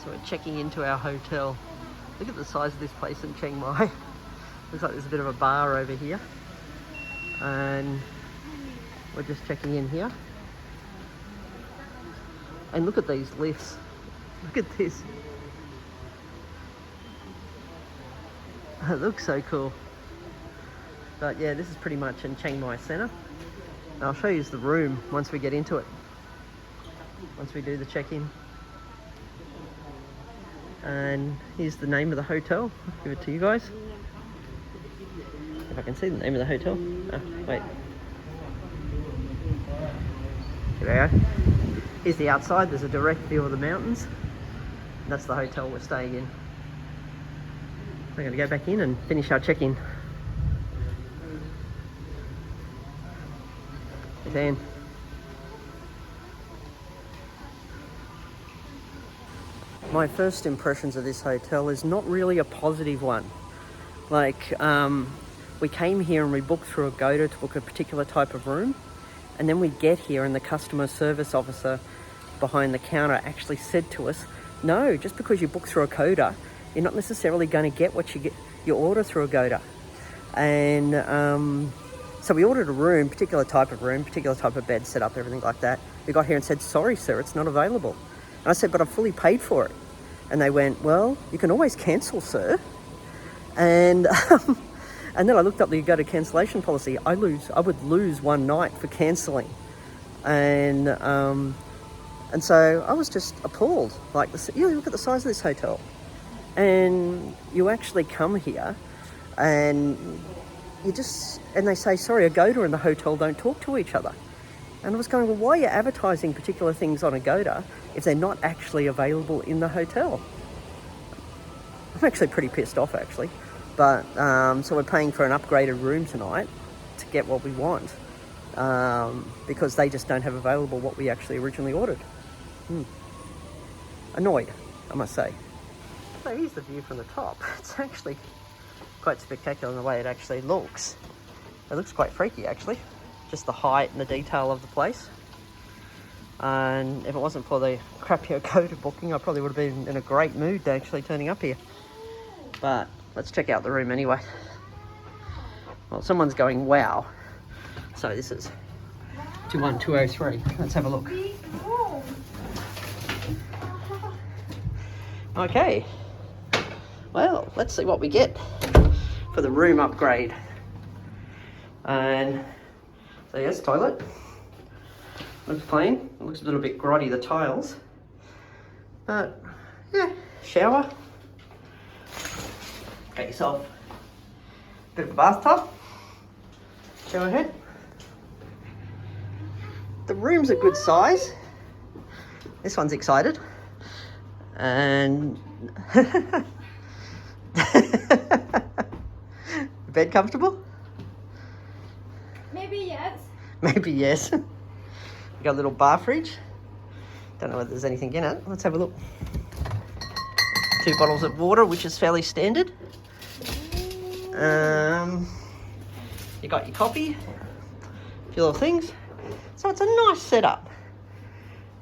So we're checking into our hotel. Look at the size of this place in Chiang Mai. Looks like there's a bit of a bar over here. And we're just checking in here. And look at these lifts. Look at this. It looks so cool. But yeah, this is pretty much in Chiang Mai Centre. And I'll show you the room once we get into it. Once we do the check-in. And here's the name of the hotel. I'll give it to you guys. If I can see the name of the hotel. Oh, wait. Here we go. Here's the outside. There's a direct view of the mountains. And that's the hotel we're staying in. We're going to go back in and finish our check-in. Dan. My first impressions of this hotel is not really a positive one. Like, we came here and we booked through Agoda to book a particular type of room, and then we get here and the customer service officer behind the counter actually said to us, no, just because you book through Agoda, you're not necessarily going to get what you order through Agoda. And so we ordered a room, particular type of bed set up, everything like that. We got here and said, sorry sir, it's not available. And I said, but I've fully paid for it. And they went, well, you can always cancel, sir. And and then I looked up the Agoda cancellation policy. I would lose one night for cancelling. And so I was just appalled. Like, look at the size of this hotel. And you actually come here and they say, sorry, Agoda and the hotel don't talk to each other. And I was going, well, why are you advertising particular things on Agoda if they're not actually available in the hotel? I'm actually pretty pissed off, actually. But, so we're paying for an upgraded room tonight to get what we want. Because they just don't have available what we actually originally ordered. Annoyed, I must say. So here's the view from the top. It's actually quite spectacular in the way it actually looks. It looks quite freaky, actually. Just the height and the detail of the place. And if it wasn't for the crappy Agoda booking, I probably would have been in a great mood actually turning up here. But let's check out the room anyway. Well, someone's going, wow. So this is 21203. Let's have a look. Okay. Well, let's see what we get for the room upgrade. And so yes, toilet. Looks clean. It looks a little bit grotty, the tiles. But yeah, shower. Get yourself a bit of a bathtub. Shower head. The room's a good size. This one's excited. And bed comfortable? Maybe yes. Maybe yes. We got a little bar fridge. Don't know whether there's anything in it. Let's have a look. 2 bottles of water, which is fairly standard. You got your coffee, a few little things. So it's a nice setup.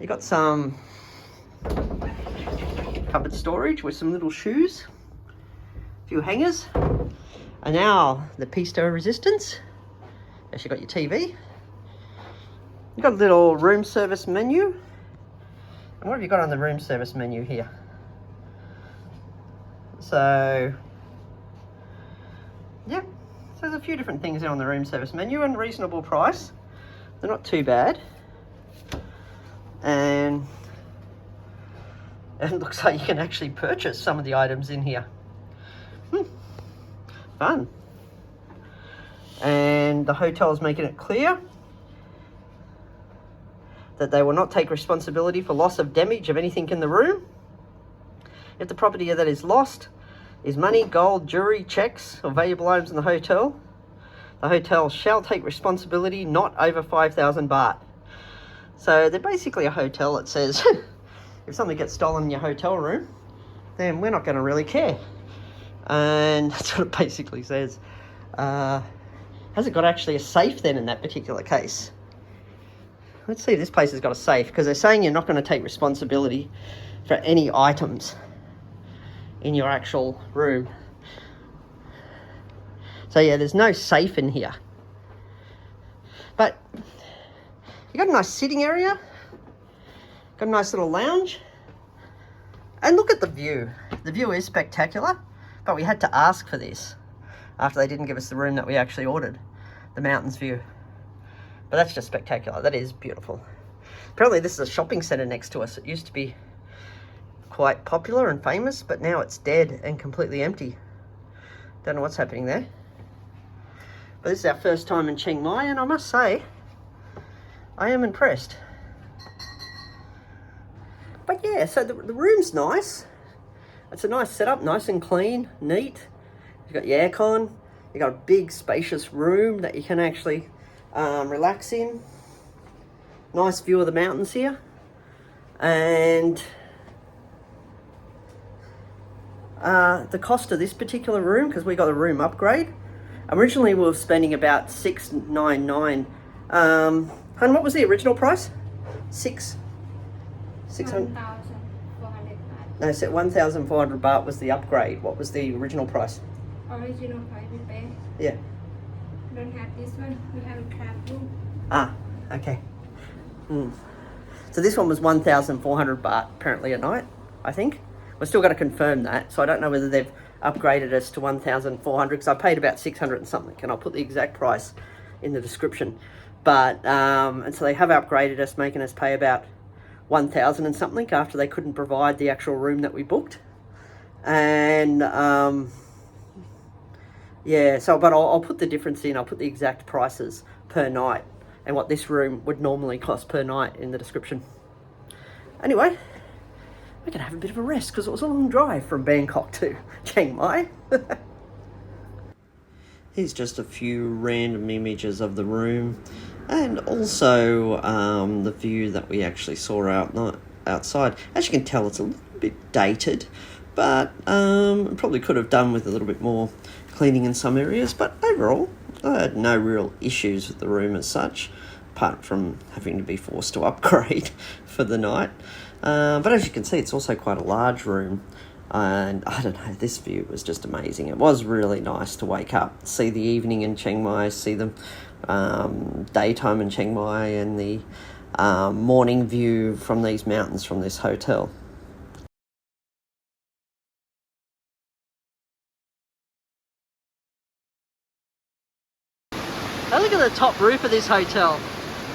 You got some cupboard storage with some little shoes, a few hangers, and now the piece de resistance. Yes, you got your TV. You got a little room service menu. And what have you got on the room service menu here? So, yeah, so there's a few different things there on the room service menu and reasonable price. They're not too bad. And it looks like you can actually purchase some of the items in here. Fun. And the hotel is making it clear that they will not take responsibility for loss of damage of anything in the room. If the property that is lost is money, gold, jewelry, checks, or valuable items in the hotel shall take responsibility not over 5,000 baht. So they're basically a hotel that says, if something gets stolen in your hotel room, then we're not going to really care. And that's what it basically says. Has it got actually a safe then in that particular case? Let's see if this place has got a safe, because they're saying you're not going to take responsibility for any items in your actual room. So yeah, there's no safe in here. But you got a nice sitting area, got a nice little lounge, and look at the view. The view is spectacular, but we had to ask for this after they didn't give us the room that we actually ordered, the mountains view. But that's just spectacular. That is beautiful. Apparently this is a shopping centre next to us. It used to be quite popular and famous, but now it's dead and completely empty. Don't know what's happening there. But this is our first time in Chiang Mai, and I must say, I am impressed. But yeah, so the room's nice. It's a nice setup, nice and clean, neat. You've got your aircon. You've got a big, spacious room that you can actually relax in. Nice view of the mountains here. And the cost of this particular room, because we got a room upgrade, originally we were spending about $699. And what was the original price? 600. 1,400 baht. No, so 1,400 baht was the upgrade. What was the original price? Original price we pay. Yeah. Don't have this one. We have a trap room. Ah, okay. So this one was 1,400 baht apparently at night, I think. We're still going to confirm that, so I don't know whether they've upgraded us to 1,400, because I paid about 600 and something, and I'll put the exact price in the description. But and so they have upgraded us, making us pay about 1,000 and something after they couldn't provide the actual room that we booked. And yeah, so but I'll put the difference in. I'll put the exact prices per night and what this room would normally cost per night in the description. Anyway, we're gonna have a bit of a rest because it was a long drive from Bangkok to Chiang Mai. Here's just a few random images of the room, and also the view that we actually saw outside. As you can tell, it's a little bit dated, but probably could have done with a little bit more cleaning in some areas. But overall, I had no real issues with the room as such, apart from having to be forced to upgrade for the night. But as you can see, it's also quite a large room. And I don't know, this view was just amazing. It was really nice to wake up, see the evening in Chiang Mai, see the daytime in Chiang Mai, and the morning view from these mountains from this hotel. Now look at the top roof of this hotel.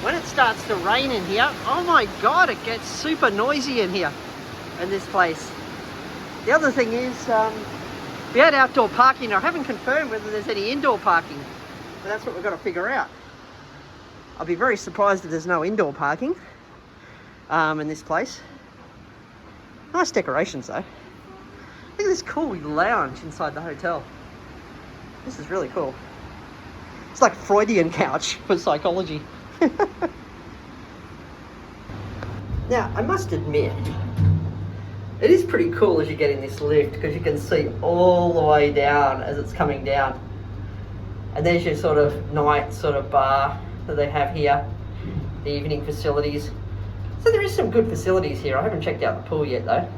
When it starts to rain in here, oh my God, it gets super noisy in here, in this place. The other thing is, we had outdoor parking. I haven't confirmed whether there's any indoor parking, but that's what we've got to figure out. I'll be very surprised if there's no indoor parking in this place. Nice decorations though. Look at this cool lounge inside the hotel. This is really cool. It's like Freudian couch for psychology. Now, I must admit, it is pretty cool as you get in this lift, because you can see all the way down as it's coming down. And there's your sort of night sort of bar that they have here, the evening facilities. So there is some good facilities here. I haven't checked out the pool yet though.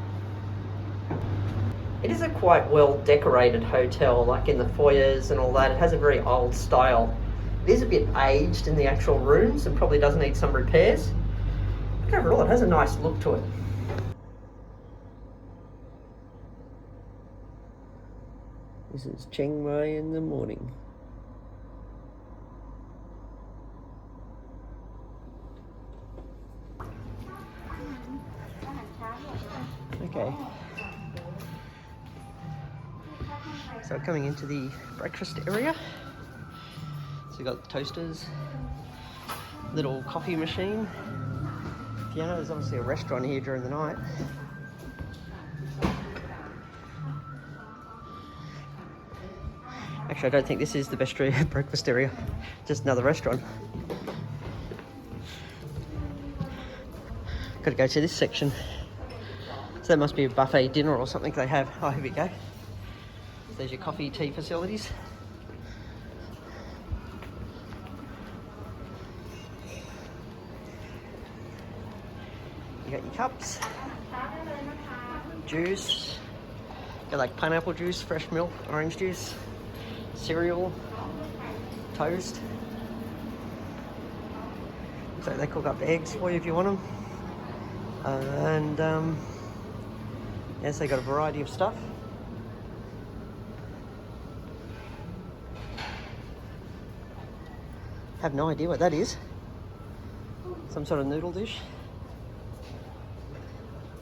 It is a quite well decorated hotel, like in the foyers and all that. It has a very old style. It is a bit aged in the actual rooms and probably does need some repairs. But overall it has a nice look to it. This is Chiang Mai in the morning. Okay. So coming into the breakfast area. So you've got the toasters, little coffee machine, piano. There's obviously a restaurant here during the night. Actually, I don't think this is the best breakfast area, just another restaurant. Got to go to this section. So that must be a buffet dinner or something they have. Oh, here we go. There's your coffee, tea facilities. You got your cups, juice, got like pineapple juice, fresh milk, orange juice, cereal, toast. So they cook up eggs for you if you want them. And yes, they got a variety of stuff. Have no idea what that is. Some sort of noodle dish.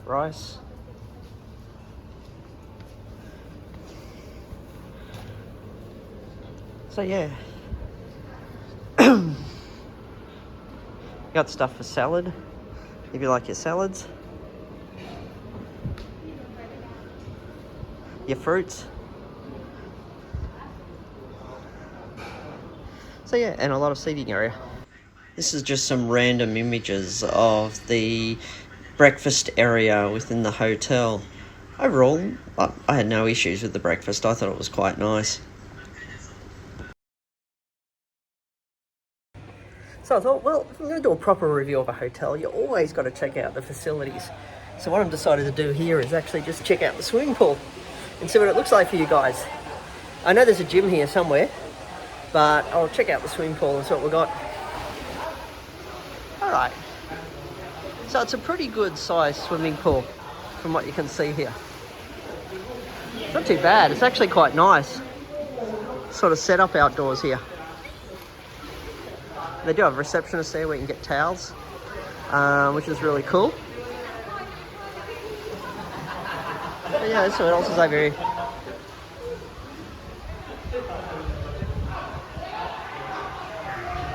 Rice. So yeah. Got stuff for salad, if you like your salads. Your fruits. So yeah, and a lot of seating area. This is just some random images of the breakfast area within the hotel. Overall, I had no issues with the breakfast. I thought it was quite nice. So I thought, well, if I'm going to do a proper review of a hotel, you always got to check out the facilities. So what I'm decided to do here is actually just check out the swimming pool and see what it looks like for you guys. I know there's a gym here somewhere, but I'll check out the swimming pool and see what we've got. Alright, so it's a pretty good sized swimming pool from what you can see here. It's not too bad, it's actually quite nice. Sort of set up outdoors here. They do have a receptionist there where you can get towels, which is really cool. But yeah, let's see what else is over here.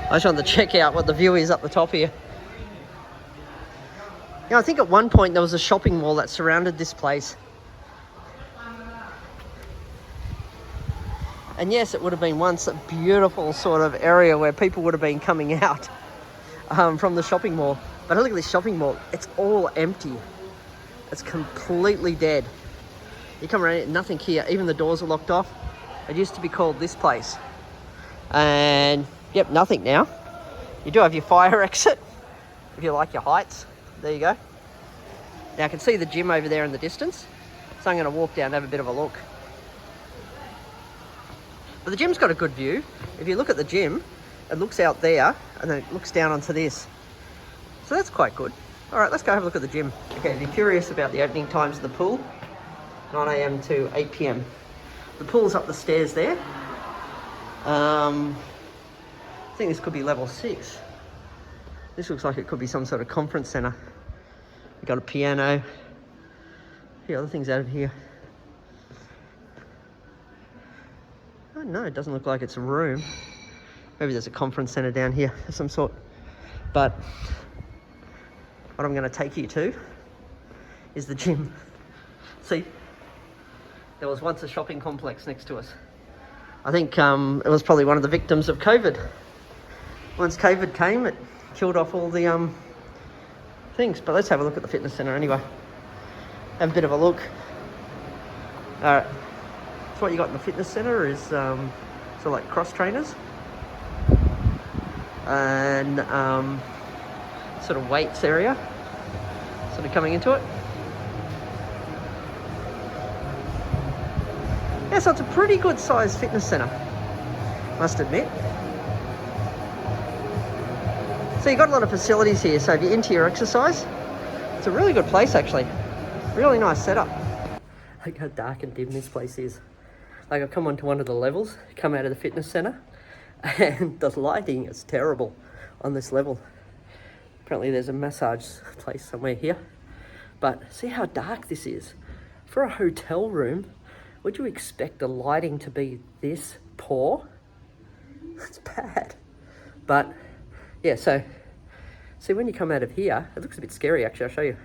I just wanted to check out what the view is up the top here. You know, I think at one point there was a shopping mall that surrounded this place. And yes, it would have been once a beautiful sort of area where people would have been coming out from the shopping mall. But look at this shopping mall, it's all empty. It's completely dead. You come around, nothing here, even the doors are locked off. It used to be called this place. And yep, nothing now. You do have your fire exit, if you like your heights. There you go. Now I can see the gym over there in the distance. So I'm gonna walk down and have a bit of a look. But the gym's got a good view. If you look at the gym, it looks out there and then it looks down onto this. So that's quite good. All right, let's go have a look at the gym. Okay, if you're curious about the opening times of the pool, 9 a.m. to 8 p.m. The pool's up the stairs there. I think this could be level 6. This looks like it could be some sort of conference centre. We've got a piano. A few other things out of here. Oh no, it doesn't look like it's a room. Maybe there's a conference centre down here of some sort. But what I'm going to take you to is the gym. See, there was once a shopping complex next to us. I think it was probably one of the victims of COVID. Once COVID came, it killed off all the things. But let's have a look at the fitness centre anyway. Have a bit of a look. All right. So what you got in the fitness centre is sort of like cross trainers and sort of weights area, sort of coming into it. Yeah, so it's a pretty good sized fitness centre, must admit. So you've got a lot of facilities here, so if you're into your exercise, it's a really good place actually. Really nice setup. Look how dark and dim this place is. Like I've come onto one of the levels, come out of the fitness centre, and the lighting is terrible on this level. Apparently there's a massage place somewhere here. But see how dark this is. For a hotel room, would you expect the lighting to be this poor? It's bad. But yeah, so see when you come out of here, it looks a bit scary actually, I'll show you.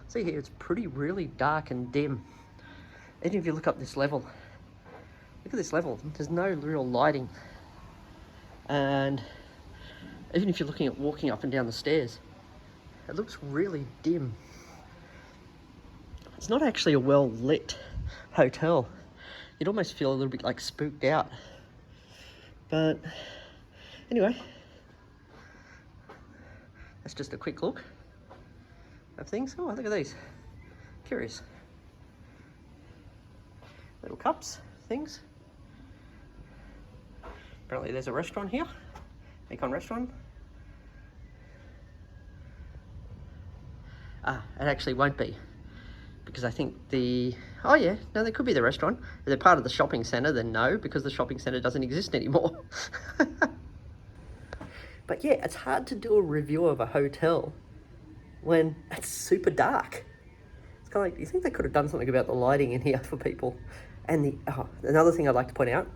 See here, it's really dark and dim. Even if you look up this level, look at this level, there's no real lighting. And even if you're looking at walking up and down the stairs, it looks really dim. It's not actually a well lit hotel. You'd almost feel a little bit like spooked out. But anyway, that's just a quick look. of things. Oh, look at these. Curious. Little cups, things. Apparently there's a restaurant here. Econ restaurant. Ah, it actually won't be. Because I think oh yeah, no, there could be the restaurant. If they're part of the shopping centre, then no, because the shopping centre doesn't exist anymore. But yeah, it's hard to do a review of a hotel when it's super dark. It's kind of like, you think they could have done something about the lighting in here for people? And another thing I'd like to point out,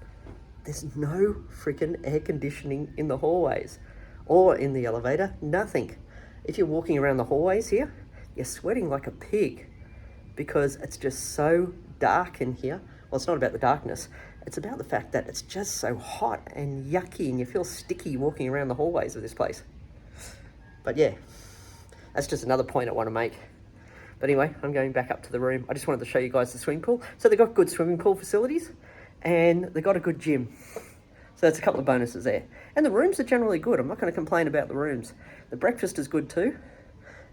there's no freaking air conditioning in the hallways or in the elevator, nothing. If you're walking around the hallways here, you're sweating like a pig because it's just so dark in here. Well, it's not about the darkness. It's about the fact that it's just so hot and yucky and you feel sticky walking around the hallways of this place. But yeah, that's just another point I want to make. But anyway, I'm going back up to the room. I just wanted to show you guys the swimming pool. So they've got good swimming pool facilities and they've got a good gym. So that's a couple of bonuses there. And the rooms are generally good. I'm not going to complain about the rooms. The breakfast is good too.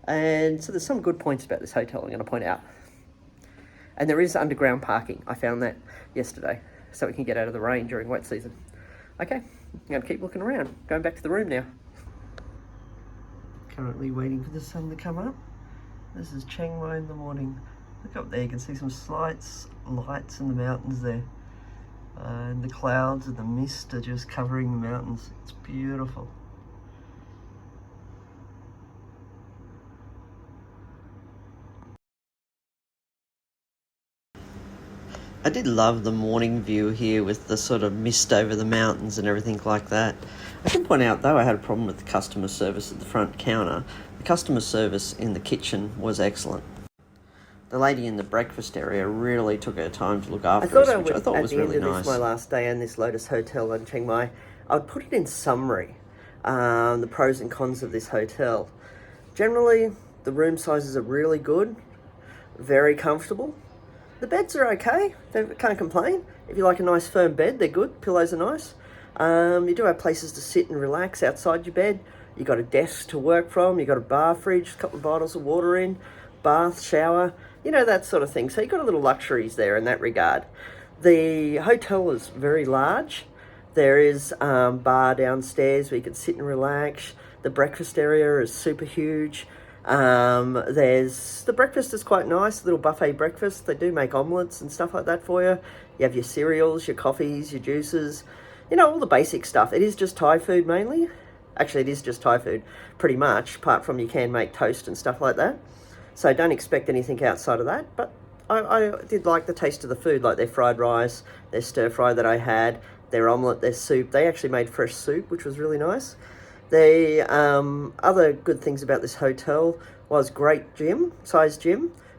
And so there's some good points about this hotel I'm going to point out. And there is underground parking. I found that yesterday. So we can get out of the rain during wet season. Okay, I'm going to keep looking around. Going back to the room now. Currently waiting for the sun to come up. This is Chiang Mai in the morning. Look up there, you can see some slight lights in the mountains there. And the clouds and the mist are just covering the mountains. It's beautiful. I did love the morning view here with the sort of mist over the mountains and everything like that. I can point out though I had a problem with the customer service at the front counter. The customer service in the kitchen was excellent. The lady in the breakfast area really took her time to look after us, which I thought was really nice. At the end of this, my last day in this Lotus hotel in Chiang Mai, I would put it in summary, the pros and cons of this hotel. Generally, the room sizes are really good, very comfortable. The beds are okay, can't complain. If you like a nice firm bed, they're good, pillows are nice. You do have places to sit and relax outside your bed. You've got a desk to work from, you've got a bar fridge, a couple of bottles of water in, bath, shower, you know, that sort of thing. So you've got a little luxuries there in that regard. The hotel is very large. There is bar downstairs where you can sit and relax. The breakfast area is super huge. The breakfast is quite nice, a little buffet breakfast. They do make omelettes and stuff like that for you. You have your cereals, your coffees, your juices, you know, all the basic stuff. It is just Thai food mainly. Actually, it is just Thai food pretty much, apart from you can make toast and stuff like that. So don't expect anything outside of that. But I did like the taste of the food, like their fried rice, their stir fry that I had, their omelette, their soup. They actually made fresh soup, which was really nice. The other good things about this hotel was great gym,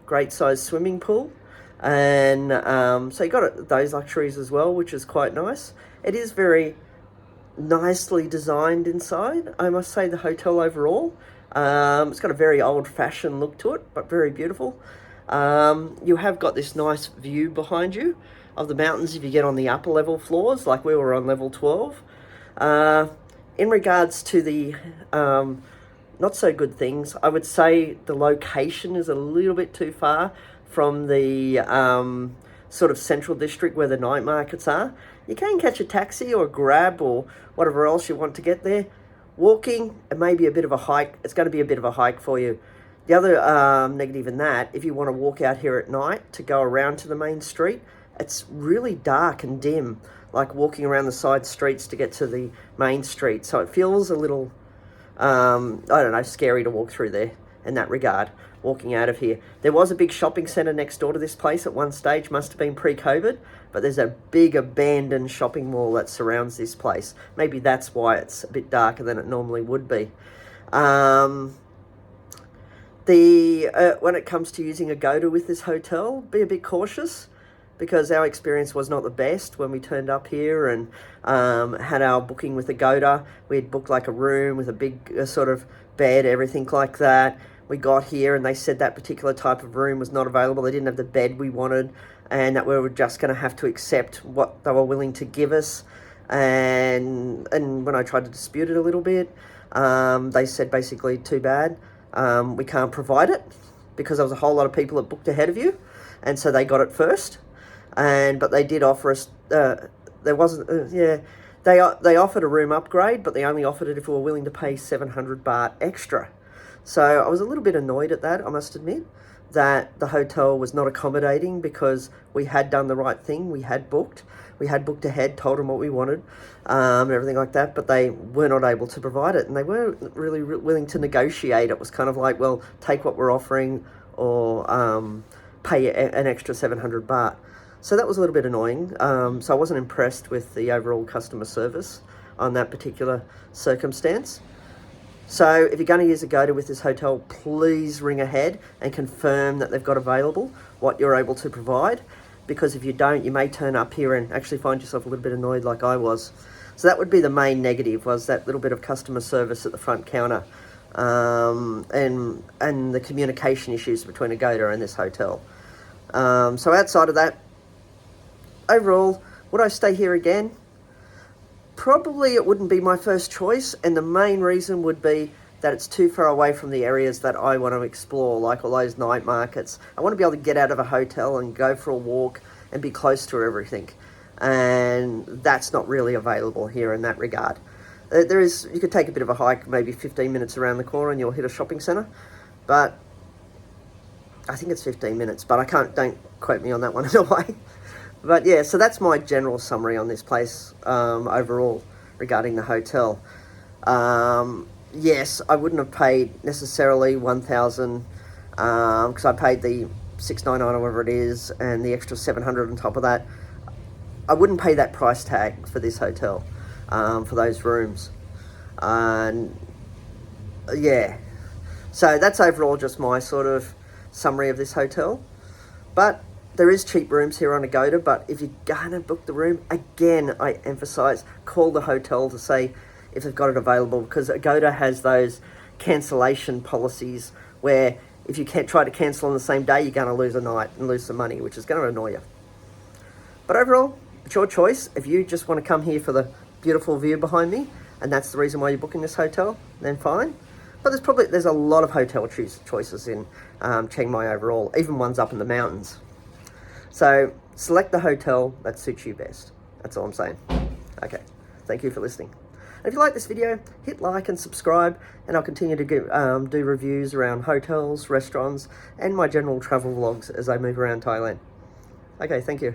great size swimming pool. And so you got those luxuries as well, which is quite nice. It is very nicely designed inside, I must say, the hotel overall. It's got a very old-fashioned look to it, but very beautiful. You have got this nice view behind you of the mountains if you get on the upper level floors, like we were on level 12. In regards to the not so good things, I would say the location is a little bit too far from the sort of central district where the night markets are. You can catch a taxi or a Grab or whatever else you want to get there. Walking, it may be a bit of a hike. It's going to be a bit of a hike for you. The other negative in that, if you want to walk out here at night to go around to the main street, it's really dark and dim, like walking around the side streets to get to the main street. So it feels a little, I don't know, scary to walk through there in that regard, walking out of here. There was a big shopping centre next door to this place at one stage, must have been pre-COVID, but there's a big abandoned shopping mall that surrounds this place. Maybe that's why it's a bit darker than it normally would be. When it comes to using Agoda with this hotel, be a bit cautious, because our experience was not the best when we turned up here and had our booking with Agoda. We had booked like a room with a big sort of bed, everything like that. We got here and they said that particular type of room was not available. They didn't have the bed we wanted, and that we were just going to have to accept what they were willing to give us. And when I tried to dispute it a little bit, they said basically, too bad. we can't provide it because there was a whole lot of people that booked ahead of you, and so they got it first. But they did offer us. There wasn't. They offered a room upgrade, but they only offered it if we were willing to pay 700 baht extra. So I was a little bit annoyed at that, I must admit, that the hotel was not accommodating because we had done the right thing. We had booked ahead, told them what we wanted, and everything like that, but they were not able to provide it, and they weren't really willing to negotiate. It was kind of like, well, take what we're offering or pay an extra 700 baht. So that was a little bit annoying. So I wasn't impressed with the overall customer service on that particular circumstance. So if you're going to use Agoda with this hotel, please ring ahead and confirm that they've got available what you're able to provide, because if you don't, you may turn up here and actually find yourself a little bit annoyed like I was. So that would be the main negative, was that little bit of customer service at the front counter, and the communication issues between Agoda and this hotel. So outside of that, overall, would I stay here again? Probably it wouldn't be my first choice, and the main reason would be that it's too far away from the areas that I want to explore, like all those night markets. I want to be able to get out of a hotel and go for a walk and be close to everything, and that's not really available here in that regard. You could take a bit of a hike, maybe 15 minutes around the corner and you'll hit a shopping centre, but I think it's 15 minutes, but don't quote me on that one in a way. But yeah, so that's my general summary on this place overall regarding the hotel. Yes, I wouldn't have paid necessarily 1,000 because I paid the 699 or whatever it is, and the extra 700 on top of that. I wouldn't pay that price tag for this hotel, for those rooms. And yeah, so that's overall just my sort of summary of this hotel. But there is cheap rooms here on Agoda, but if you're gonna book the room, again, I emphasize, call the hotel to say if they've got it available, because Agoda has those cancellation policies where if you can't try to cancel on the same day, you're gonna lose a night and lose some money, which is gonna annoy you. But overall, it's your choice. If you just want to come here for the beautiful view behind me, and that's the reason why you're booking this hotel, then fine. But there's a lot of hotel choices in Chiang Mai overall, even ones up in the mountains. So select the hotel that suits you best. That's all I'm saying. Okay, thank you for listening. And if you like this video, hit like and subscribe, and I'll continue to do reviews around hotels, restaurants, and my general travel vlogs as I move around Thailand. Okay, thank you.